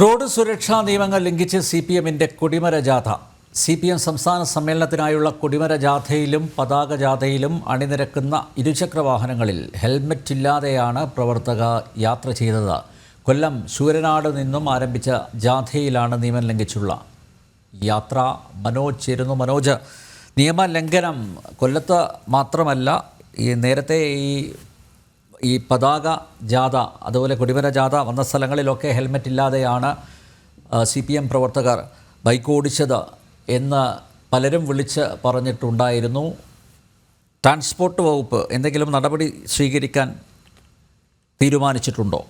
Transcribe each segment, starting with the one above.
Road സുരക്ഷാ നിയമങ്ങൾ ലംഘിച്ച് CPMന്റെ കൊടിമര ജാഥ. CPM സംസ്ഥാന സമ്മേളനത്തിനായുള്ള കൊടിമര ജാഥയിലും പതാക ജാഥയിലും അണിനിരക്കുന്ന ഇരുചക്ര വാഹനങ്ങളിൽ ഹെൽമറ്റ് ഇല്ലാതെയാണ് പ്രവർത്തകർ യാത്ര ചെയ്തത്. കൊല്ലം ശൂരനാട് നിന്നും ആരംഭിച്ച ജാഥയിലാണ് നിയമം ലംഘിച്ചുള്ള യാത്ര. മനോജ് ചേരുന്നു. മനോജ്, നിയമലംഘനം കൊല്ലത്ത് മാത്രമല്ല, നേരത്തെ ഈ പതാക ജാഥ അതുപോലെ കൊടിമര ജാഥ വന്ന സ്ഥലങ്ങളിലൊക്കെ ഹെൽമറ്റ് ഇല്ലാതെയാണ് CPM പ്രവർത്തകർ ബൈക്ക് ഓടിച്ചത് എന്ന് പലരും വിളിച്ച് പറഞ്ഞിട്ടുണ്ടായിരുന്നു. ട്രാൻസ്പോർട്ട് വകുപ്പ് എന്തെങ്കിലും നടപടി സ്വീകരിക്കാൻ തീരുമാനിച്ചിട്ടുണ്ടോ?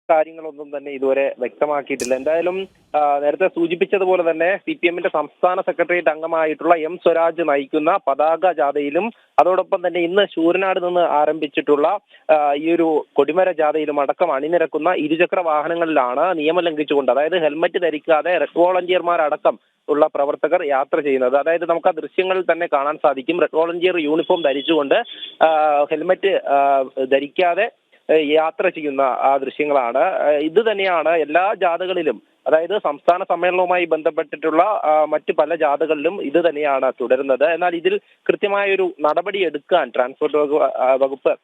കാര്യങ്ങളൊന്നും തന്നെ ഇതുവരെ വ്യക്തമാക്കിയിട്ടില്ല. എന്തായാലും നേരത്തെ സൂചിപ്പിച്ചതുപോലെ തന്നെ CPMന്റെ സംസ്ഥാന സെക്രട്ടേറിയറ്റ് അംഗമായിട്ടുള്ള M സ്വരാജ് നയിക്കുന്ന പതാക ജാഥയിലും അതോടൊപ്പം തന്നെ ഇന്ന് ശൂരനാട് നിന്ന് ആരംഭിച്ചിട്ടുള്ള ഈ ഒരു കൊടിമര ജാഥയിലും അടക്കം അണിനിരക്കുന്ന ഇരുചക്ര വാഹനങ്ങളിലാണ് നിയമം ലംഘിച്ചുകൊണ്ട്, അതായത് ഹെൽമറ്റ് ധരിക്കാതെ റെഡ് വോളണ്ടിയർമാരടക്കം ഉള്ള പ്രവർത്തകർ യാത്ര ചെയ്യുന്നത്. അതായത് നമുക്ക് ആ ദൃശ്യങ്ങളിൽ തന്നെ കാണാൻ സാധിക്കും. റെഡ് വോളണ്ടിയർ യൂണിഫോം ധരിച്ചുകൊണ്ട് ഹെൽമറ്റ് ധരിക്കാതെ യാത്ര ചെയ്യുന്ന ആ ദൃശ്യങ്ങളാണ്. ഇത് തന്നെയാണ് എല്ലാ ജാഥകളിലും, അതായത് സംസ്ഥാന സമ്മേളനവുമായി ബന്ധപ്പെട്ടിട്ടുള്ള മറ്റ് പല ജാഥകളിലും ഇത് തന്നെയാണ് തുടരുന്നത്. എന്നാൽ ഇതിൽ കൃത്യമായൊരു നടപടി എടുക്കാൻ ട്രാൻസ്പോർട്ട് വകുപ്പ്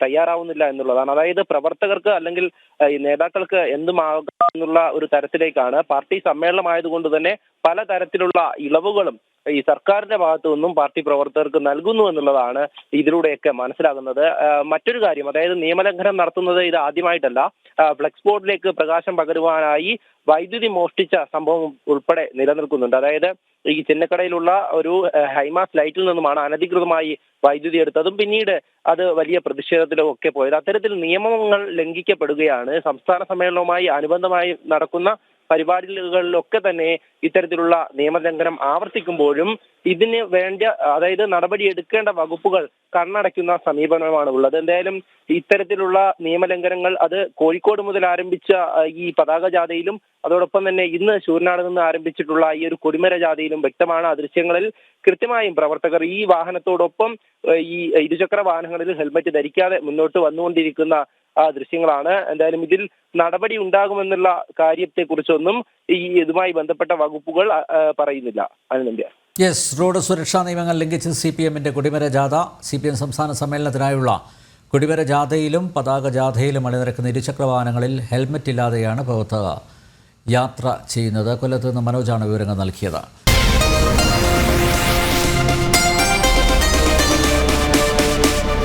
തയ്യാറാവുന്നില്ല എന്നുള്ളതാണ്. അതായത് പ്രവർത്തകർക്ക് അല്ലെങ്കിൽ നേതാക്കൾക്ക് എന്തുമാകാം എന്നുള്ള ഒരു തരത്തിലേക്കാണ്. പാർട്ടി സമ്മേളനമായതുകൊണ്ട് തന്നെ പലതരത്തിലുള്ള ഇളവുകളും ഈ സർക്കാരിന്റെ ഭാഗത്തു നിന്നും പാർട്ടി പ്രവർത്തകർക്ക് നൽകുന്നു എന്നുള്ളതാണ് ഇതിലൂടെയൊക്കെ മനസ്സിലാകുന്നത്. മറ്റൊരു കാര്യം, അതായത് നിയമലംഘനം നടത്തുന്നത് ഇത് ആദ്യമായിട്ടല്ല. ഫ്ലെക്സ് ബോർഡിലേക്ക് പ്രകാശം പകരുവാനായി വൈദ്യുതി മോഷ്ടിച്ച സംഭവം ഉൾപ്പെടെ നിലനിൽക്കുന്നുണ്ട്. അതായത് ഈ ചിന്നക്കടയിലുള്ള ഒരു ഹൈമാസ് ലൈറ്റിൽ നിന്നുമാണ് അനധികൃതമായി വൈദ്യുതി എടുത്തതും പിന്നീട് അത് വലിയ പ്രതിഷേധത്തിലും ഒക്കെ പോയത്. അത്തരത്തിൽ നിയമങ്ങൾ ലംഘിക്കപ്പെടുകയാണ്. സംസ്ഥാന സമ്മേളനവുമായി അനുബന്ധമായി നടക്കുന്ന പരിപാടികളിലൊക്കെ തന്നെ ഇത്തരത്തിലുള്ള നിയമലംഘനം ആവർത്തിക്കുമ്പോഴും ഇതിന് വേണ്ട, അതായത് നടപടി എടുക്കേണ്ട വകുപ്പുകൾ കണ്ണടയ്ക്കുന്ന സമീപനമാണ് ഉള്ളത്. എന്തായാലും ഇത്തരത്തിലുള്ള നിയമലംഘനങ്ങൾ അത് കോഴിക്കോട് മുതൽ ആരംഭിച്ച ഈ പതാക ജാഥയിലും അതോടൊപ്പം തന്നെ ഇന്ന് ശൂരനാട് നിന്ന് ആരംഭിച്ചിട്ടുള്ള ഈ ഒരു കൊടിമര ജാഥയിലും വ്യക്തമാണ്. ആ ദൃശ്യങ്ങളിൽ കൃത്യമായും പ്രവർത്തകർ ഈ വാഹനത്തോടൊപ്പം ഈ ഇരുചക്ര വാഹനങ്ങളിൽ ഹെൽമറ്റ് ധരിക്കാതെ മുന്നോട്ട് വന്നുകൊണ്ടിരിക്കുന്ന ആ ദൃശ്യങ്ങളാണ്. എന്തായാലും ഇതിൽ നടപടി ഉണ്ടാകുമെന്നുള്ള കാര്യത്തെക്കുറിച്ചൊന്നും ഇതുമായി ബന്ധപ്പെട്ട വകുപ്പുകൾ പറയുന്നില്ല. അനന്ത്യ. യെസ്, റോഡ് സുരക്ഷാ നിയമങ്ങൾ ലംഘിച്ച് CPMന്റെ കൊടിമര ജാഥ. CPM സംസ്ഥാന സമ്മേളനത്തിനായുള്ള കൊടിമര ജാഥയിലും പതാക ജാഥയിലും അണിനിരക്കുന്ന ഇരുചക്ര വാഹനങ്ങളിൽ ഹെൽമറ്റ് ഇല്ലാതെയാണ് പ്രവർത്തകർ യാത്ര ചെയ്യുന്നത്. കൊല്ലത്ത് നിന്ന് മനോജാണ് വിവരങ്ങൾ നൽകിയത്.